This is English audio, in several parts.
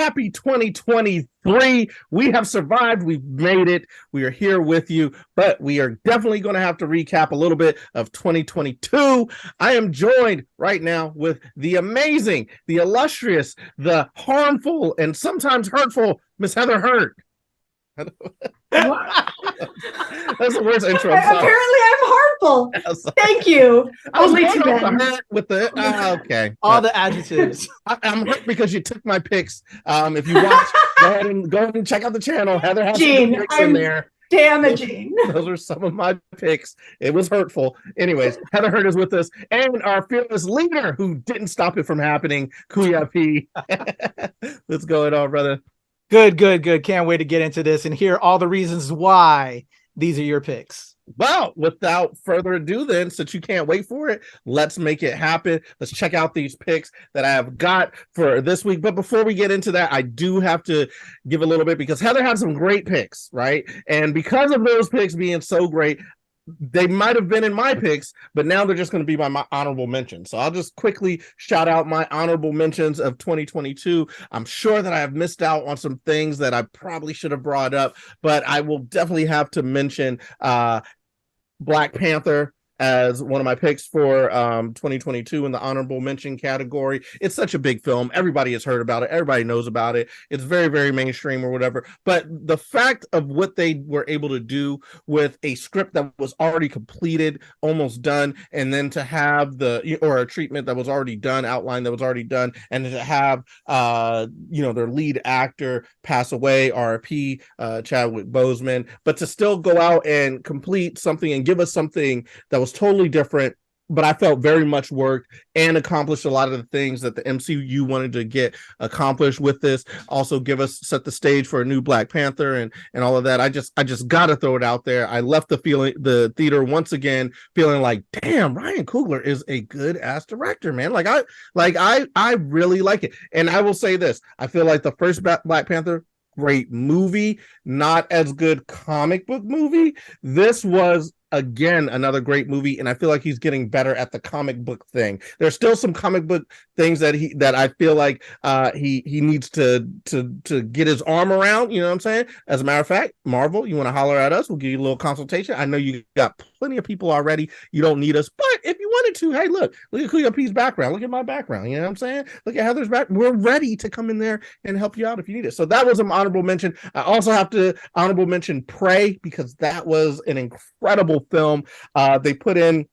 Happy 2023. We have survived. We've made it. We are here with you, but we are definitely going to have to recap a little bit of 2022. I am joined right now with the amazing, the illustrious, the harmful, and sometimes hurtful Miss Heather Hurt. That's the worst intro. Apparently, I'm harmful. Thank you. I was going off the hurt with the okay. All the adjectives. I'm hurt because you took my picks. If you watch, go ahead and check out the channel. Heather has some picks in there. Damaging. Those are some of my picks. It was hurtful. Anyways, Heather Hurt is with us, and our fearless leader who didn't stop it from happening, Kuya P. What's going on, brother? Good. Can't wait to get into this and hear all the reasons why these are your picks. Well, without further ado, then, since you can't wait for it, let's make it happen. Let's check out these picks that I have got for this week. But before we get into that, I do have to give a little bit because Heather had some great picks, right? And because of those picks being so great, they might have been in my picks, but now they're just going to be my honorable mentions. So I'll just quickly shout out my honorable mentions of 2022. I'm sure that I have missed out on some things that I probably should have brought up, but I will definitely have to mention Black Panther as one of my picks for 2022 in the honorable mention category. It's such a big film. Everybody has heard about it. Everybody knows about it. It's very, very mainstream or whatever. But the fact of what they were able to do with a script that was already completed, almost done, and then to have a treatment that was already done, outline that was already done, and to have their lead actor pass away, RIP, Chadwick Boseman, but to still go out and complete something and give us something that was totally different, but I felt very much worked and accomplished a lot of the things that the MCU wanted to get accomplished with this. Also set the stage for a new Black Panther and all of that. I just got to throw it out there. I left the theater once again feeling like, damn, Ryan Coogler is a good ass director, man. I really like it. And I will say this, I feel like the first Black Panther, great movie, not as good comic book movie. This was again another great movie, and I feel like he's getting better at the comic book thing. There's still some comic book things that I feel like he needs to get his arm around, you know what I'm saying? As a matter of fact, Marvel, you want to holler at us, we'll give you a little consultation. I know you got plenty of people already, you don't need us, but if you wanted to, hey, look at Kuya P's background, look at my background, you know what I'm saying? Look at Heather's back. We're ready to come in there and help you out if you need it. So that was an honorable mention. I also have to honorable mention Prey, because that was an incredible film. They put in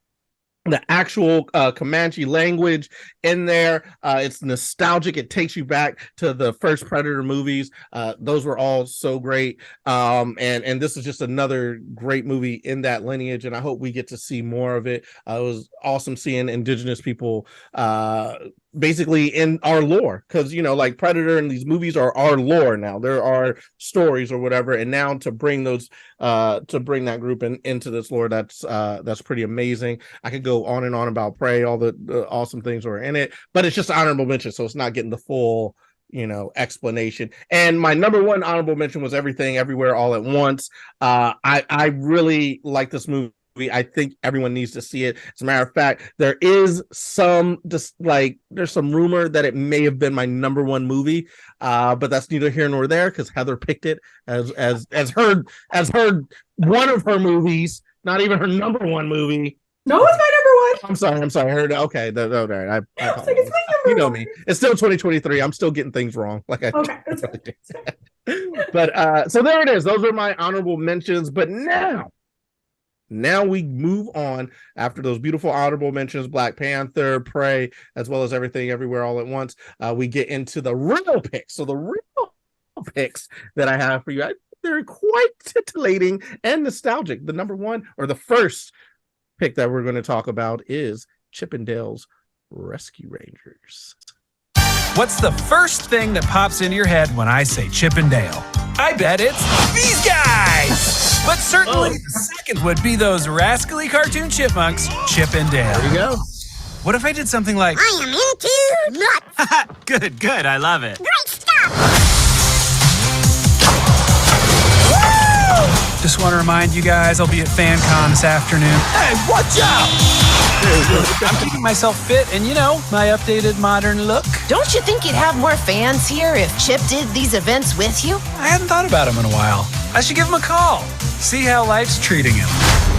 the actual Comanche language in there. It's nostalgic. It takes you back to the first Predator movies. Those were all so great. And this is just another great movie in that lineage, and I hope we get to see more of it. It was awesome seeing indigenous people basically in our lore, because like Predator and these movies are our lore now. There are stories or whatever, and now to bring that group into this lore, that's pretty amazing. I could go on and on about Prey, all the awesome things were in it, but it's just an honorable mention, so it's not getting the full explanation. And my number one honorable mention was Everything Everywhere All at Once. I really like this movie. I think everyone needs to see it. As a matter of fact, there's some rumor that it may have been my number one movie, but that's neither here nor there, because Heather picked it as her one of her movies, not even her number one movie. No, it's my number one. I'm sorry. I heard. Okay, I was like, it's my number you know me. It's still 2023. I'm still getting things wrong. Okay. But so there it is. Those are my honorable mentions. But now we move on after those beautiful honorable mentions, Black Panther, Prey, as well as Everything Everywhere All at Once. We get into the real picks. So the real picks that I have for you, they're quite titillating and nostalgic. The number one, or the first pick that we're going to talk about, is Chippendale's Rescue Rangers. What's the first thing that pops into your head when I say Chippendale? I bet it's these guys! But certainly the second would be those rascally cartoon chipmunks, Chippendale. There you go. What if I did something like, I am into nuts. Good, I love it. Great stuff. Just want to remind you guys I'll be at FanCon this afternoon. Hey, watch out! I'm keeping myself fit and, my updated modern look. Don't you think you'd have more fans here if Chip did these events with you? I hadn't thought about him in a while. I should give him a call. See how life's treating him.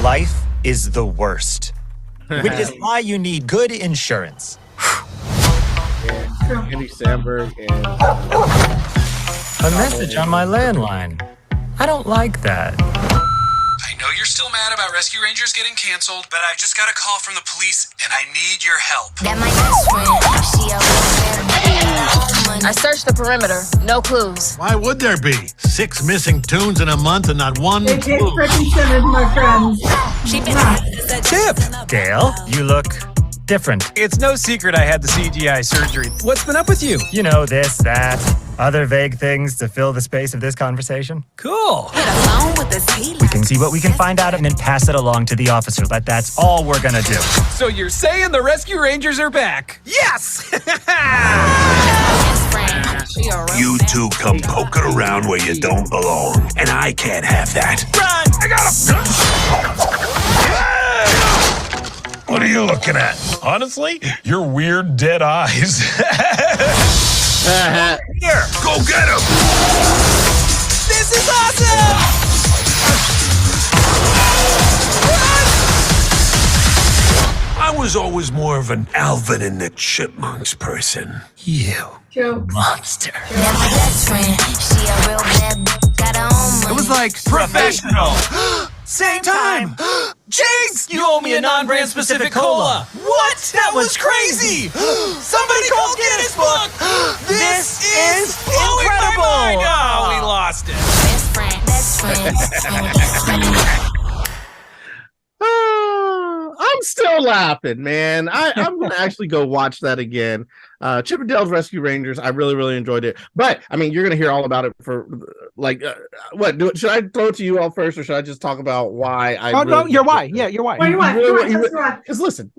Life is the worst, which is why you need good insurance. Andy Samberg and A message on my landline. I don't like that. I know you're still mad about Rescue Rangers getting canceled, but I just got a call from the police and I need your help. That my best friend. I searched the perimeter. No clues. Why would there be? 6 missing tunes in a month and not one They get clue. freaking centered, my friends. Chip! Dale, you look different. It's no secret I had the CGI surgery. What's been up with you? You know, this, that, other vague things to fill the space of this conversation. Cool. We can see what we can find out and then pass it along to the officer. That's all we're gonna do. So you're saying the Rescue Rangers are back? Yes! You two come poking around where you don't belong, and I can't have that. Run! I got him! What are you looking at? Honestly, your weird dead eyes. Here, go get him! This is awesome! I was always more of an Alvin and the Chipmunks person. You Jokes. monster. My best friend. She a real bad bitch. Got her own money. It was like professional. Same time. Jinx, you owe me a non-brand specific cola. What? That was crazy. Somebody call Guinness Book. This is incredible. Oh, we lost it. Best friend. Best friend. I'm still laughing, man. I'm gonna actually go watch that again. Chip and Dale's Rescue Rangers. I really, really enjoyed it. But I mean, you're gonna hear all about it for like what? Should I throw it to you all first, or should I just talk about why? No, you're why. Yeah, you're why. Why you want? Because listen.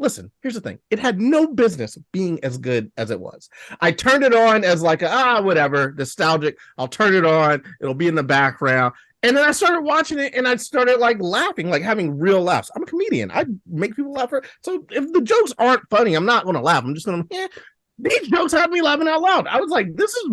Here's the thing. It had no business being as good as it was. I turned it on as like whatever, nostalgic. I'll turn it on. It'll be in the background. And then I started watching it and I started like laughing, like having real laughs. I'm a comedian. I make people laugh. So if the jokes aren't funny, I'm not going to laugh. I'm just going to, these jokes have me laughing out loud. I was like, this is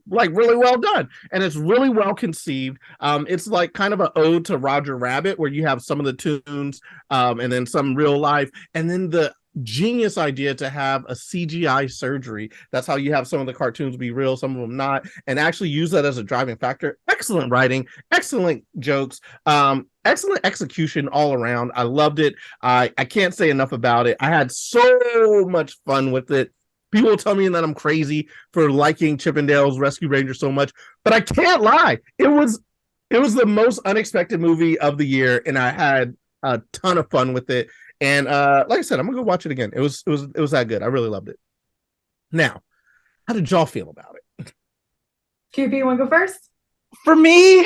like really well done. And it's really well conceived. It's like kind of an ode to Roger Rabbit, where you have some of the tunes and then some real life. And then the genius idea to have a CGI surgery. That's how you have some of the cartoons be real, some of them not, and actually use that as a driving factor. Excellent writing, excellent jokes, excellent execution all around. I loved it. I can't say enough about it. I had so much fun with it. People tell me that I'm crazy for liking Chip and Dale's Rescue Rangers so much, but I can't lie. It was the most unexpected movie of the year, and I had a ton of fun with it. And like I said, I'm gonna go watch it again. It was that good. I really loved it. Now, how did y'all feel about it? QP, you want to go first? For me,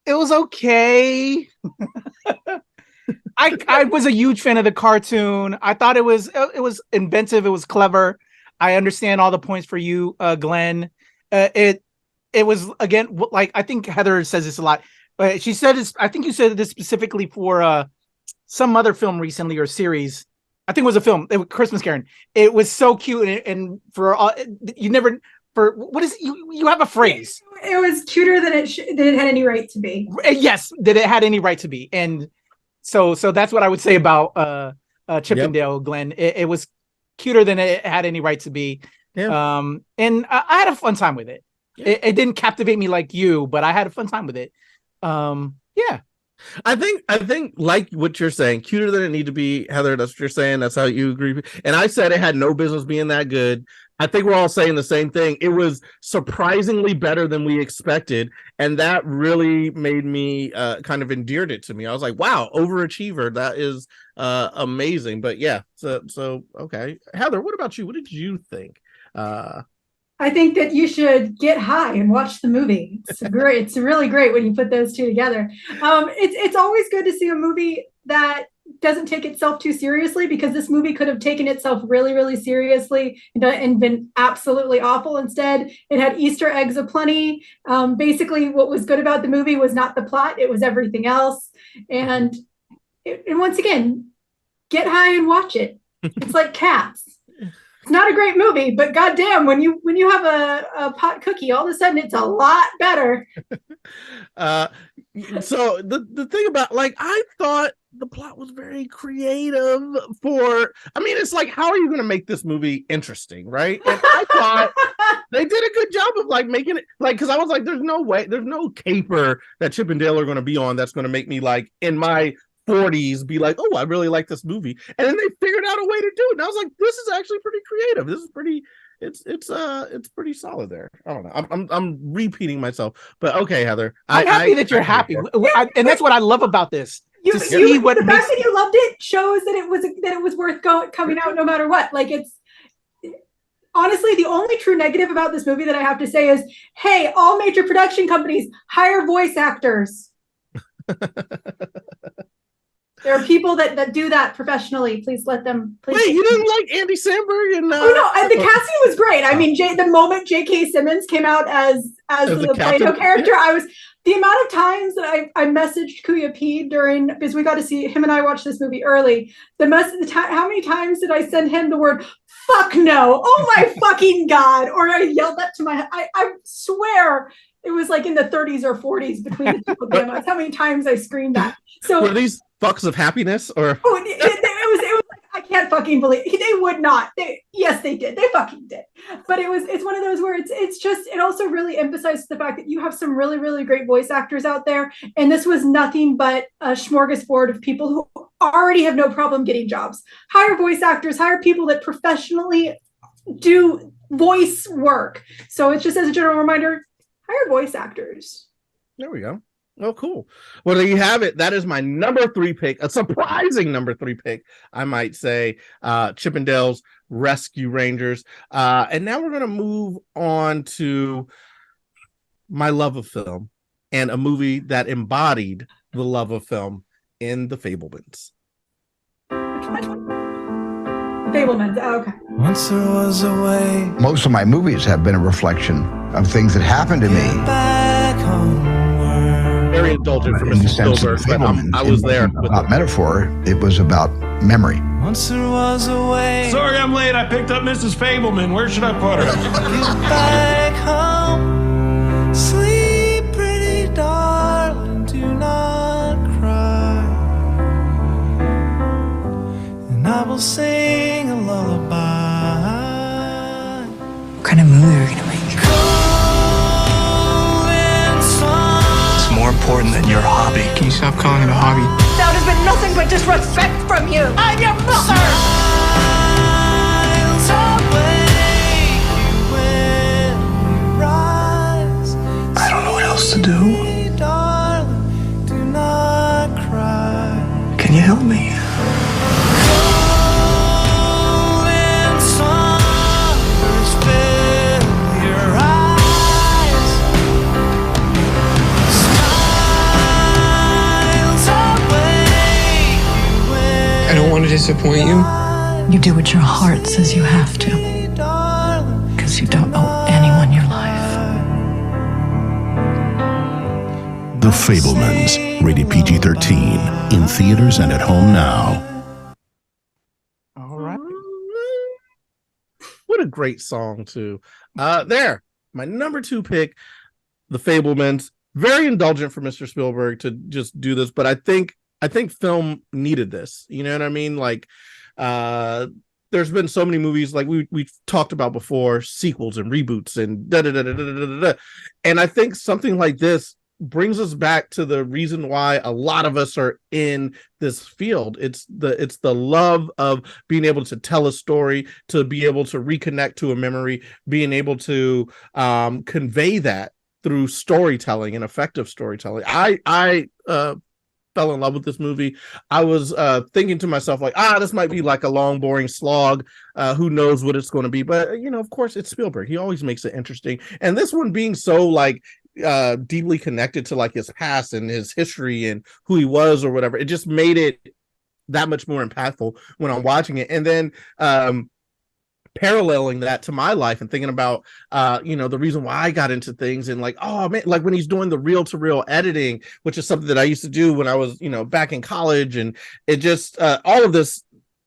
it was okay. I was a huge fan of the cartoon. I thought it was inventive. It was clever. I understand all the points for you, Glenn. It was, again, like, I think Heather says this a lot. She said this. I think you said this specifically for some other film recently or series. I think it was a film. It was Christmas Karen. It was so cute, and for all you never for what is it? You have a phrase. It was cuter than it had any right to be. Yes, that it had any right to be, and so that's what I would say about Chip and Dale, Glenn. It was cuter than it had any right to be. Yeah. And I had a fun time with it. Yeah. It didn't captivate me like you, but I had a fun time with it. Yeah. I think like what you're saying, cuter than it need to be, Heather. That's what you're saying. That's how you agree. And I said it had no business being that good. I think we're all saying the same thing. It was surprisingly better than we expected, and that really made me kind of endeared it to me. I was like, wow, overachiever. That is amazing. But yeah, so okay. Heather, what about you? What did you think? I think that you should get high and watch the movie. It's great. It's really great when you put those two together. It's always good to see a movie that doesn't take itself too seriously, because this movie could have taken itself really, really seriously and been absolutely awful. Instead, it had Easter eggs aplenty. Basically, what was good about the movie was not the plot, it was everything else. And once again, get high and watch it. It's like Cats. It's not a great movie, but goddamn, when you have a pot cookie, all of a sudden it's a lot better. So the thing about, like, I thought the plot was very creative it's like, how are you going to make this movie interesting, right? And I thought they did a good job of like making it, like, because I was like, there's no caper that Chip and Dale are going to be on that's going to make me, like, in my 40s be like, oh, I really like this movie. And then they figured out a way to do it, and I was like, this is actually pretty creative. This is pretty, it's pretty solid there. I don't know, I'm repeating myself, but okay, Heather, I'm happy that you're happy. And that's what I love about this. The fact that you loved it shows that it was worth coming out no matter what. Like, it's honestly the only true negative about this movie that I have to say is, hey, all major production companies, hire voice actors. There are people that do that professionally. Please let them. Please. Wait, you didn't like Andy Samberg? And oh no, the casting was great. I mean, the moment J.K. Simmons came out as the Plato character, the amount of times that I messaged Kuya P because we got to see him and I watched this movie early. How many times did I send him the word "fuck no"? Oh my fucking god! Or I yelled that to I swear it was like in the 30s or 40s between the two of them. That's how many times I screamed that. So were these fucks of happiness, or it was like, I can't fucking believe they would not. Yes, they did. They fucking did. But it's one of those where it also really emphasizes the fact that you have some really, really great voice actors out there, and this was nothing but a smorgasbord of people who already have no problem getting jobs. Hire voice actors, hire people that professionally do voice work. So it's just as a general reminder, hire voice actors. There we go. Oh, cool. Well, there you have it. That is my number 3 pick, a surprising number 3 pick, I might say, Chip and Dale's Rescue Rangers. And now we're going to move on to my love of film and a movie that embodied the love of film in The Fabelmans. Fabelmans, okay. Once there was a way. Most of my movies have been a reflection of things that happened to me. Back home. Very indulgent for Mr. Spielberg, but I was there. About metaphor, it was about memory. Once there was a way. Sorry I'm late. I picked up Mrs. Fabelman. Where should I put her? Get back home. Sleep, pretty darling. Do not cry. And I will sing a lullaby. What kind of movie are we gonna make? More important than your hobby. Can you stop calling it a hobby? That has been nothing but disrespect from you. I'm your mother. I don't know what else to do. Can you help me? I don't want to disappoint you. You do what your heart says you have to. Because you don't owe anyone your life. The Fabelmans, rated PG-13, in theaters and at home now. All right. What a great song, too. There, my number 2 pick, The Fabelmans. Very indulgent for Mr. Spielberg to just do this, but I think film needed this. You know what I mean? Like, there's been so many movies like we've talked about before, sequels and reboots and da-da-da-da-da-da-da. And I think something like this brings us back to the reason why a lot of us are in this field. It's the love of being able to tell a story, to be able to reconnect to a memory, being able to convey that through storytelling and effective storytelling. I fell in love with this movie. I was thinking to myself, like, this might be like a long, boring slog. Who knows what it's going to be? But, of course, it's Spielberg. He always makes it interesting. And this one being so, like, deeply connected to, like, his past and his history and who he was or whatever, it just made it that much more impactful when I'm watching it. And then paralleling that to my life and thinking about the reason why I got into things, and like, oh man, like when he's doing the reel to reel editing, which is something that I used to do when I was back in college, and it just all of this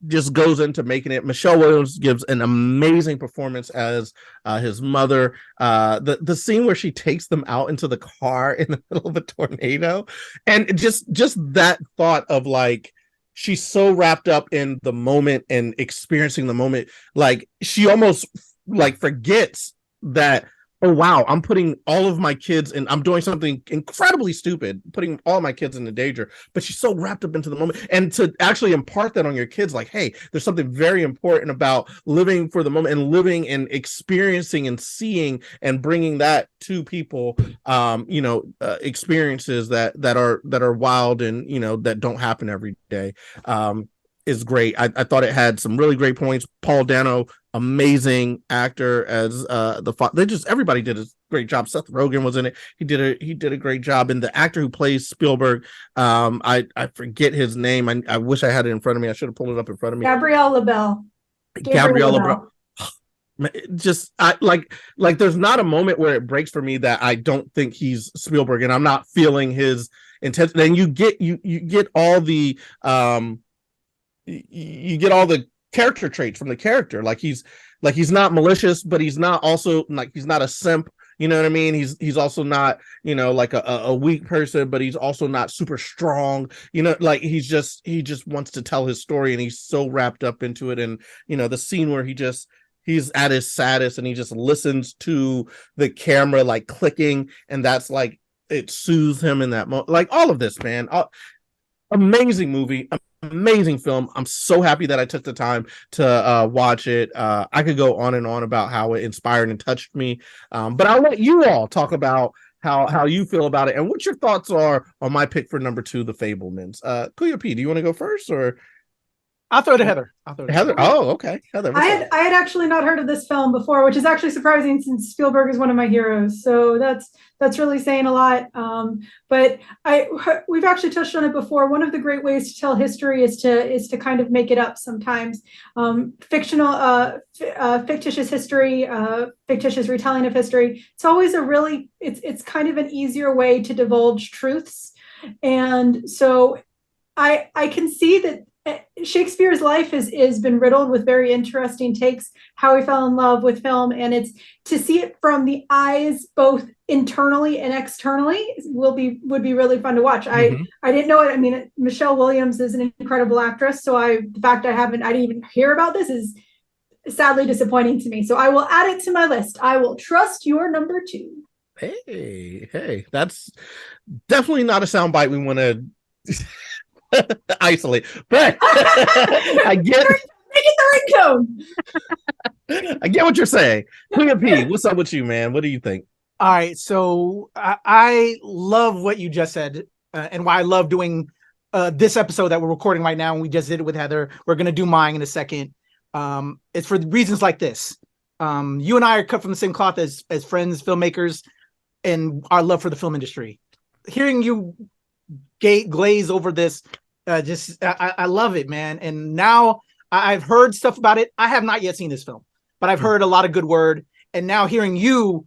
just goes into making it. Michelle Williams gives an amazing performance as his mother. The scene where she takes them out into the car in the middle of a tornado, and just that thought of like, she's so wrapped up in the moment and experiencing the moment, like she almost like forgets that, oh wow, I'm putting all of my kids and I'm doing something incredibly stupid, putting all my kids in danger. But she's so wrapped up into the moment, and to actually impart that on your kids, like, hey, there's something very important about living for the moment and living and experiencing and seeing and bringing that to people, experiences that are wild and that don't happen every day. Is great. I thought it had some really great points. Paul Dano, amazing actor as everybody did a great job. Seth Rogen was in it. He did a great job. And the actor who plays Spielberg, I forget his name. I wish I had it in front of me. I should have pulled it up in front of me. Gabrielle LaBelle. Just like there's not a moment where it breaks for me that I don't think he's Spielberg, and I'm not feeling his intent. Then you get all the you get all the character traits from the character. Like he's not malicious, but he's not also like, he's not a simp. You know what I mean? He's also not, like a weak person, but he's also not super strong. Like he just wants to tell his story, and he's so wrapped up into it. And the scene where he's at his saddest and he just listens to the camera like clicking, and that's like, it soothes him in that moment. Like all of this, man. Amazing movie. Amazing film. I'm so happy that I took the time to watch it. I could go on and on about how it inspired and touched me, but I'll let you all talk about how you feel about it and what your thoughts are on my pick for number 2, The Fabelmans. Kuya P, do you want to go first, or I'll throw it to Heather. Heather. Oh, okay. Heather. I had actually not heard of this film before, which is actually surprising since Spielberg is one of my heroes. So that's really saying a lot. But we've actually touched on it before. One of the great ways to tell history is to kind of make it up sometimes. Fictitious history, fictitious retelling of history. It's always it's kind of an easier way to divulge truths. And so I can see that Shakespeare's life has been riddled with very interesting takes, how he fell in love with film, and it's to see it from the eyes both internally and externally would be really fun to watch. Mm-hmm. I didn't know it. I mean, Michelle Williams is an incredible actress, so the fact I didn't even hear about this is sadly disappointing to me. So I will add it to my list. I will trust your number 2. Hey, that's definitely not a soundbite we want to isolate, but I get make it the ringtone. I get what you're saying. Kuya P, what's up with you, man? What do you think? All right, so I love what you just said, and why I love doing this episode that we're recording right now, and we just did it with Heather. We're gonna do mine in a second. It's for reasons like this. You and I are cut from the same cloth as friends, filmmakers, and our love for the film industry. Hearing you glaze over this, I love it, man. And now I've heard stuff about it. I have not yet seen this film, but I've heard a lot of good word. And now hearing you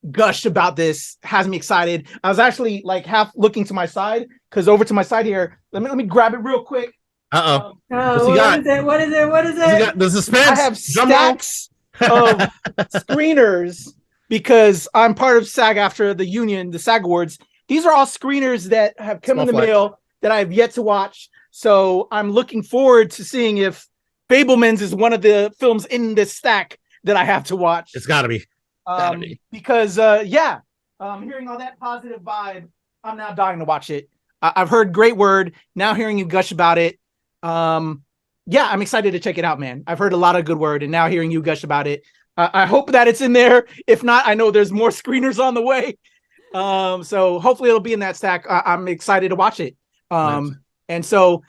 gush about this has me excited. I was actually like half looking to my side, because over to my side here, let me grab it real quick. What is it? The suspense. I have stacks of screeners because I'm part of SAG after the union, the SAG Awards. These are all screeners that have come in the mail that I have yet to watch. So I'm looking forward to seeing if Fabelmans is one of the films in this stack that I have to watch. It's gotta be. Because hearing all that positive vibe, I'm now dying to watch it. I've heard great word. Now hearing you gush about it, I'm excited to check it out, man. I've heard a lot of good word, and now hearing you gush about it, I hope that it's in there. If not, I know there's more screeners on the way. So hopefully it'll be in that stack. I'm excited to watch it. Nice. And so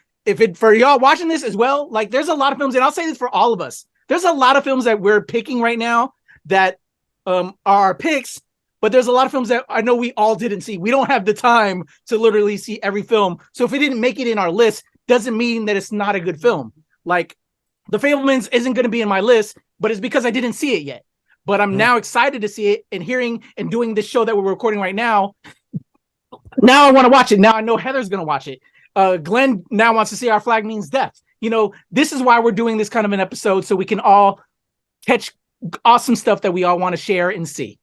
for y'all watching this as well, like there's a lot of films, and I'll say this for all of us, there's a lot of films that we're picking right now that are our picks, but there's a lot of films that I know we all didn't see. We don't have the time to literally see every film. So if it didn't make it in our list, doesn't mean that it's not a good film. Like, The Fabelmans isn't going to be in my list, but it's because I didn't see it yet. But I'm now excited to see it, and hearing and doing this show that we're recording right now. Now I want to watch it. Now I know Heather's going to watch it. Glenn now wants to see Our Flag Means Death. You know, this is why we're doing this kind of an episode, so we can all catch awesome stuff that we all want to share and see.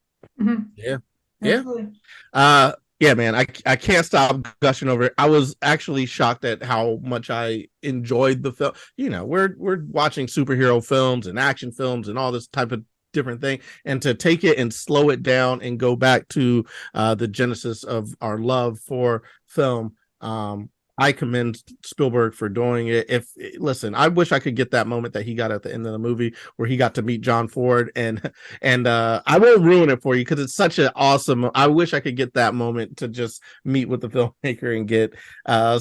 Yeah, man, I can't stop gushing over it. I was actually shocked at how much I enjoyed the film. You know, we're watching superhero films and action films and all this type of different thing, and to take it and slow it down and go back to the genesis of our love for film. I commend Spielberg for doing it. Listen, I wish I could get that moment that he got at the end of the movie where he got to meet John Ford, and I won't ruin it for you because it's such an awesome. I wish I could get that moment to just meet with the filmmaker and get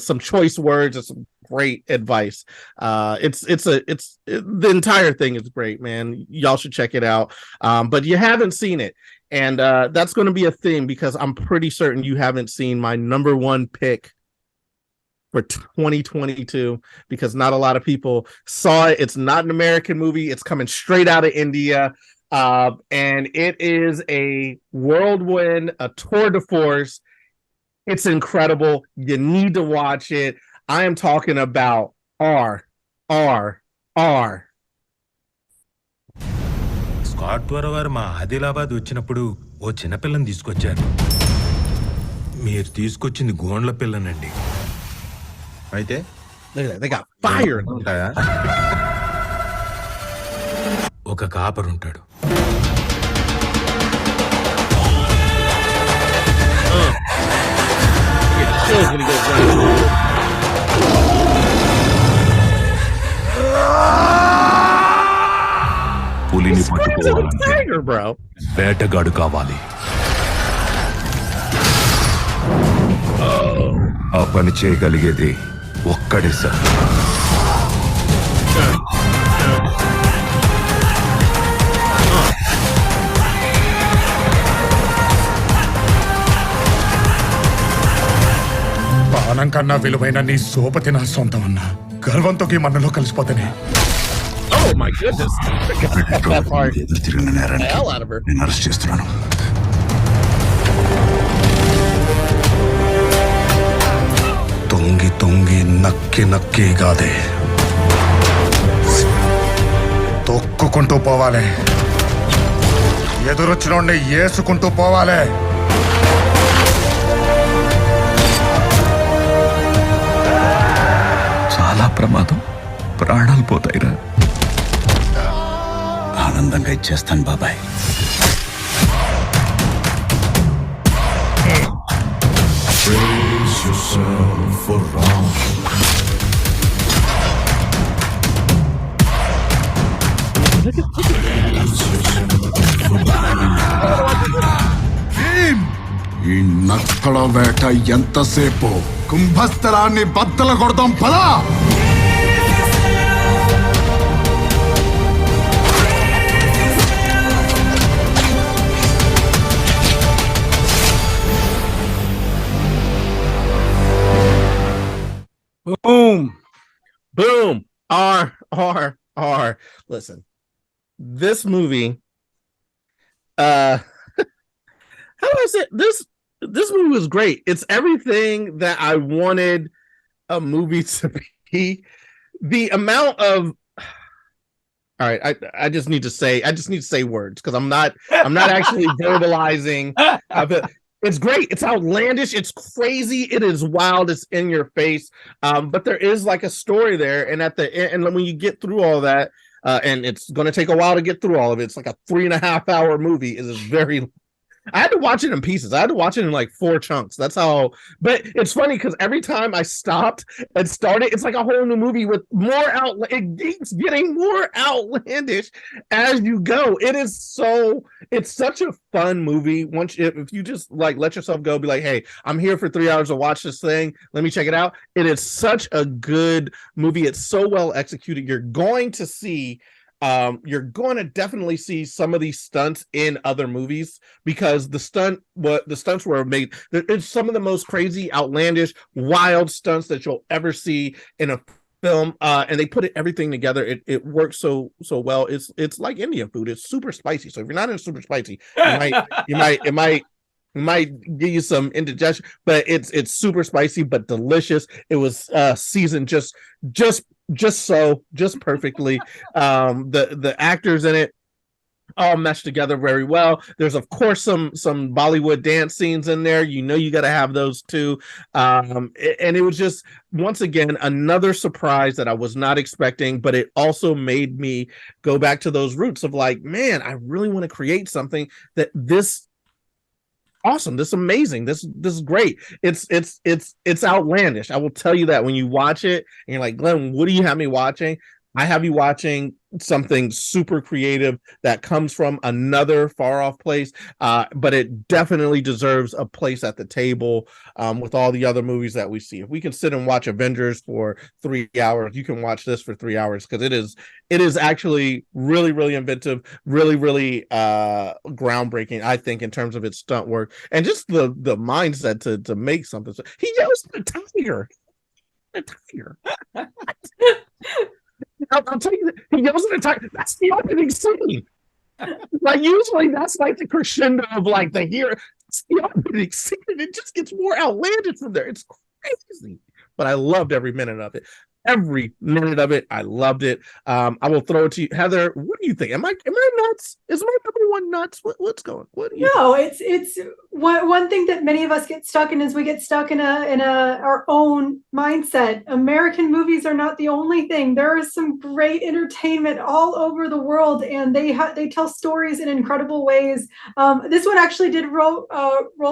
some choice words and some great advice. The entire thing is great, man. Y'all should check it out. But you haven't seen it, and that's going to be a thing because I'm pretty certain you haven't seen my number one pick for 2022, because not a lot of people saw it. It's not an American movie. It's coming straight out of India. And it is a whirlwind, a tour de force. It's incredible. You need to watch it. I am talking about RRR. Scott ద్వారా వారు మా ఆదిలాబాద్ వచ్చినప్పుడు ఓ చిన్నపిల్లని తీసుకొచ్చారు. మీరు తీసుకొచ్చింది గోండ్ల పిల్లనండి. అయితే they got fire. ఒక కాపర్ ఉంటాడు. పులిని పట్టుకోవాలంటే వేటగాడు కావాలి. ఆ పని చేయగలిగేది ఒక్కడే సార్. ప్రాణం కన్నా విలువైన నీ సోపతి నా సొంతం అన్నా. గర్వంతో మనలో కలిసిపోతానే. Oh my goodness. Hell out of her. నేను అరెస్ట్ చేస్తున్నాను. తొంగి తొంగి నక్కి నక్కి కాదే, తొక్కుకుంటూ పోవాలి. ఎదురొచ్చినోడ్ని ఏసుకుంటూ పోవాలి. చాలా ప్రమాదం, ప్రాణాలు పోతాయిరా. ఆనందంగా ఇచ్చేస్తాను బాబాయ్. Brace yourself for round. ఈ నక్కల వేట ఎంతసేపు? కుంభస్థలాన్ని బద్దల కొడదాం పదా. Boom. RRR. Listen, this movie, how do I say this? This movie was great. It's everything that I wanted a movie to be. The amount of, all right, I just need to say words because I'm not actually verbalizing. It's great. It's outlandish. It's crazy. It is wild. It's in your face. But there is like a story there. And at the end, and when you get through all that, and it's going to take a while to get through all of it. It's like a 3.5 hour movie. It is very, I had to watch it in pieces. I had to watch it in like 4 chunks. That's how, but it's funny because every time I stopped and started, it's like a whole new movie with more it keeps getting more outlandish as you go. It's such a fun movie. Once if you just like let yourself go, be like, hey, I'm here for 3 hours to watch this thing. Let me check it out. It is such a good movie. It's so well executed. You're going to see you're going to definitely see some of these stunts in other movies because the stunts were made. It's some of the most crazy, outlandish, wild stunts that you'll ever see in a film, and they put everything together. It works so well. It's like Indian food. It's super spicy. So if you're not into super spicy, it might give you some indigestion, but it's super spicy but delicious. It was seasoned just perfectly. The actors in it all meshed together very well. There's of course some Bollywood dance scenes in there. You got to have those too. And it was just once again another surprise that I was not expecting, but it also made me go back to those roots of like, man, I really want to create something that this awesome, this is amazing, this is great. It's outlandish. I will tell you that when you watch it and you're like, Glenn, what do you have me watching? I have you watching something super creative that comes from another far off place, but it definitely deserves a place at the table with all the other movies that we see. If we can sit and watch Avengers for 3 hours, you can watch this for 3 hours because it is actually really, really inventive, really, really groundbreaking, I think, in terms of its stunt work and just the mindset to make something. He yells at a tiger. I'll tell you, he yells at a tiger. That's the opening scene. Like usually that's like the crescendo of like the hero. It's the opening scene, and it just gets more outlandish from there. It's crazy, but I loved every minute of it. Every minute of it, I loved it. I will throw it to you, Heather. What do you think? Am I nuts? Is my number one nuts? What's going? What do you think? It's one thing that many of us get stuck in is we get stuck in our own mindset. American movies are not the only thing. There is some great entertainment all over the world, and they tell stories in incredible ways. This one actually did roll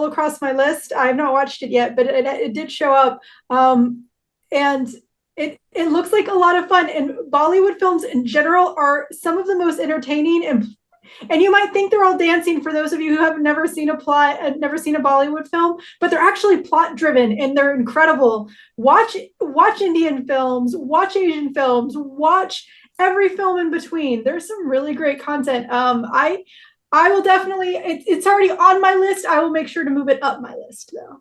across my list. I have not watched it yet, but it did show up, and it looks like a lot of fun. And Bollywood films in general are some of the most entertaining, and you might think they're all dancing for those of you who have never seen a Bollywood film, but they're actually plot driven and they're incredible. Watch Indian films, watch Asian films, watch every film in between. There's some really great content. I will definitely, it's already on my list. I will make sure to move it up my list though.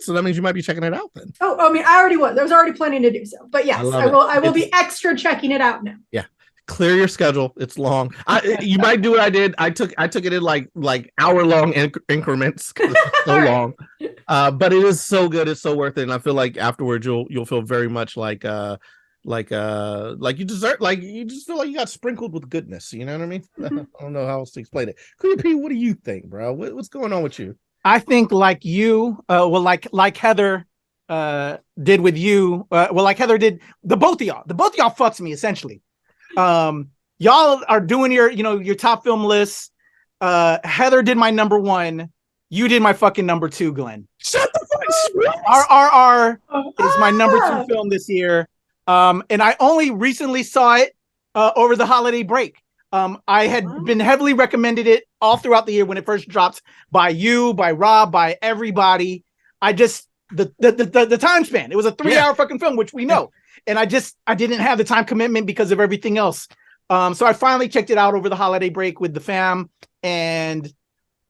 So that means you might be checking it out then. Oh, I mean, I already was. I was already planning to do so. But yes, I will be extra checking it out now. Yeah. Clear your schedule. It's long. You might do what I did. I took it in like hour-long increments because it's so long. But it is so good. It's so worth it. And I feel like afterwards you'll feel very much like you deserve, like you just feel like you got sprinkled with goodness. You know what I mean? I don't know how else to explain it. Clea P, what do you think, bro? What's going on with you? I think like you, like Heather did with you, like Heather did, the both of y'all fucks me essentially. Y'all are doing your top film lists. Heather did my number one. You did my fucking number two, Glenn. Shut the fuck up. RRR is my number two film this year. And I only recently saw it over the holiday break. I had been heavily recommended it all throughout the year when it first dropped by you, by Rob, by everybody. I just the time span. It was a 3-hour fucking film, which we know. And I didn't have the time commitment because of everything else. So I finally checked it out over the holiday break with the fam. And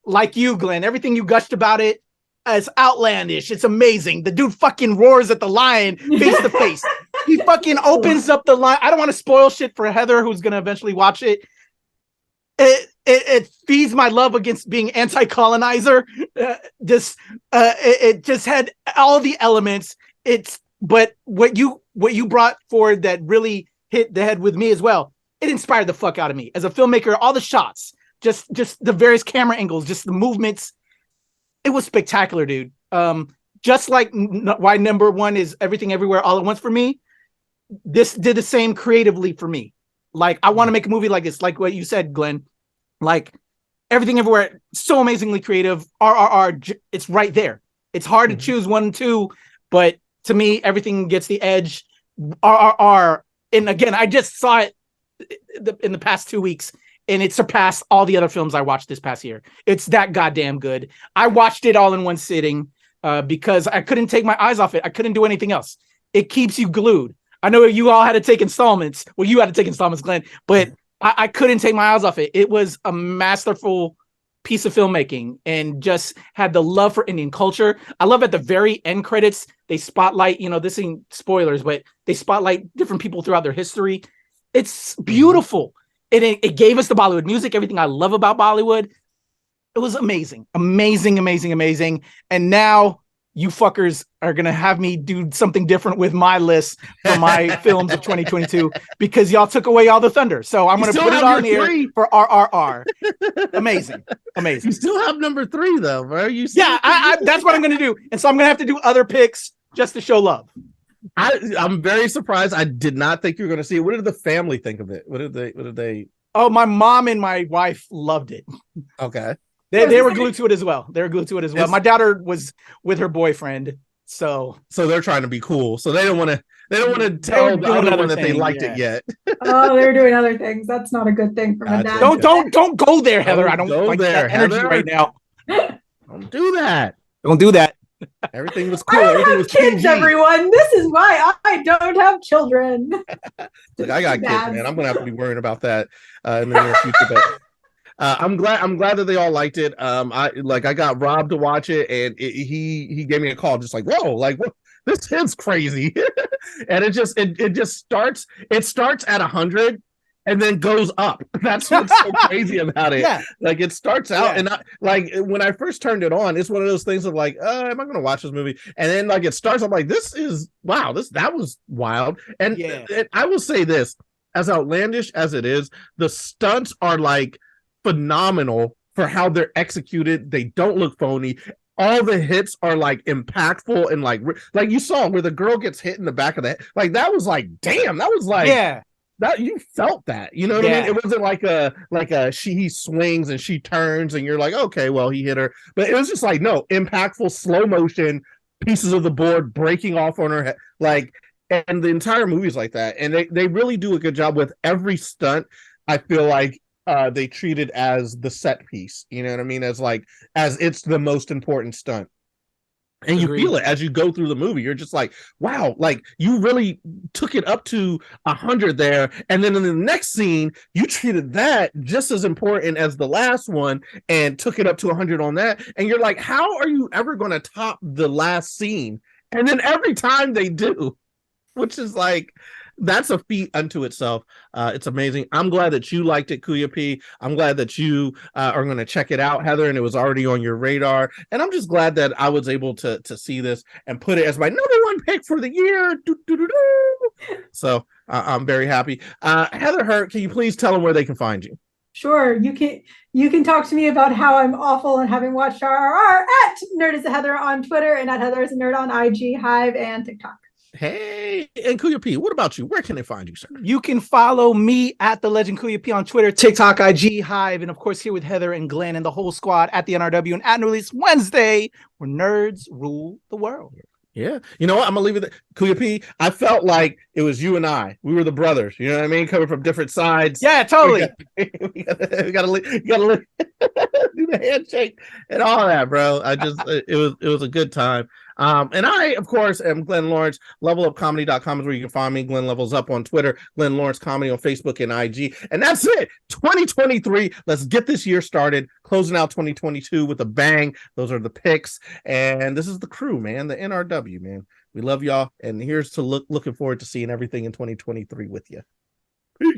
like you, Glenn, everything you gushed about it is outlandish. It's amazing. The dude fucking roars at the lion face to face. He fucking opens up the line. I don't want to spoil shit for Heather, who's going to eventually watch it. It feeds my love against being anti-colonizer. It just had all the elements. But what you brought forward that really hit the head with me as well. It inspired the fuck out of me as a filmmaker. All the shots, just the various camera angles, just the movements. It was spectacular, dude. Just like why number one is Everything Everywhere All at Once for me. This did the same creatively for me. Like, I want to make a movie like this, like what you said, Glenn. Like, Everything Everywhere, so amazingly creative. RRR, it's right there. It's hard to choose 1 and 2, but to me, everything gets the edge. RRR, and again, I just saw it in the past 2 weeks, and it surpassed all the other films I watched this past year. It's that goddamn good. I watched it all in one sitting because I couldn't take my eyes off it. I couldn't do anything else. It keeps you glued. I know you all had to take installments. Well, you had to take installments, Glenn, but I couldn't take my eyes off it. It was a masterful piece of filmmaking and just had the love for Indian culture. I love at the very end credits, they spotlight, this ain't spoilers, but they spotlight different people throughout their history. It's beautiful. And it gave us the Bollywood music, everything I love about Bollywood. It was amazing, amazing, amazing, amazing. And now you fuckers are going to have me do something different with my list for my films of 2022 because y'all took away all the thunder. So I'm going to put it on here for RRR. Amazing. Amazing. You still have number 3 though, bro. That's what I'm going to do. And so I'm going to have to do other picks just to show love. I'm very surprised. I did not think you were going to see it. What did the family think of it? What did they? Oh, my mom and my wife loved it. Okay. They were glued to it as well. My daughter was with her boyfriend, so they're trying to be cool. So they don't want to tell the other one that they liked it yet. Oh, they're doing other things. That's not a good thing for my dad. Don't go there, Heather. I don't like that energy Heather. right now. Don't do that. Don't do that. Everything was cool. I don't Everything have was kids, PG. everyone. This is why I don't have children. Look, I got kids, man. I'm gonna have to be worrying about that in the near future. But I'm glad that they all liked it. I got Rob to watch it, and he gave me a call, just like, whoa, like what? This is crazy. And it just starts at 100 and then goes up. That's what's so crazy about it. Yeah. Like it starts out and when I first turned it on, it's one of those things of like, am I gonna watch this movie? And then like it starts, I'm like, this is wow, that was wild. And I will say this, as outlandish as it is, the stunts are like phenomenal for how they're executed. They don't look phony. All the hits are like impactful and like you saw where the girl gets hit in the back of the head. Like that was like, damn, that was like, that you felt that, you know what I mean? It wasn't like he swings and she turns and you're like, okay, well he hit her, but it was just like, no, impactful slow motion pieces of the board breaking off on her head, like, and the entire movie's like that. And they really do a good job with every stunt. I feel like they treat it as the set piece, you know what I mean? As it's the most important stunt. And you feel it as you go through the movie. You're just like, wow, like you really took it up to 100 there. And then in the next scene, you treated that just as important as the last one and took it up to 100 on that. And you're like, how are you ever going to top the last scene? And then every time they do, which is like, that's a feat unto itself. It's amazing. I'm glad that you liked it, Kuya P. I'm glad that you are going to check it out, Heather, and it was already on your radar. And I'm just glad that I was able to see this and put it as my #1 pick for the year. So I'm very happy. Heather Hurt, can you please tell them where they can find you? Sure, you can talk to me about how I'm awful and having watched RRR at Nerd is a Heather on Twitter and at Heather is a Nerd on IG, Hive, and TikTok. Hey, and Kuya P, what about you? Where can they find you, sir? You can follow me at the Legend Kuya P on Twitter, TikTok, IG, Hive, and of course here with Heather and Glenn and the whole squad at the NRW and at New Release Wednesday, where nerds rule the world. Yeah, you know what? I'm gonna leave it. Kuya P, I felt like it was you and I. We were the brothers. You know what I mean? Coming from different sides. Yeah, totally. We gotta do the handshake and all that, bro. It was a good time. And I, of course, am Glenn Lawrence. LevelUpComedy.com is where you can find me. Glenn Levels Up on Twitter. Glenn Lawrence Comedy on Facebook and IG. And that's it. 2023. Let's get this year started. Closing out 2022 with a bang. Those are the picks. And this is the crew, man. The NRW, man. We love y'all. And here's to looking forward to seeing everything in 2023 with you. Peace.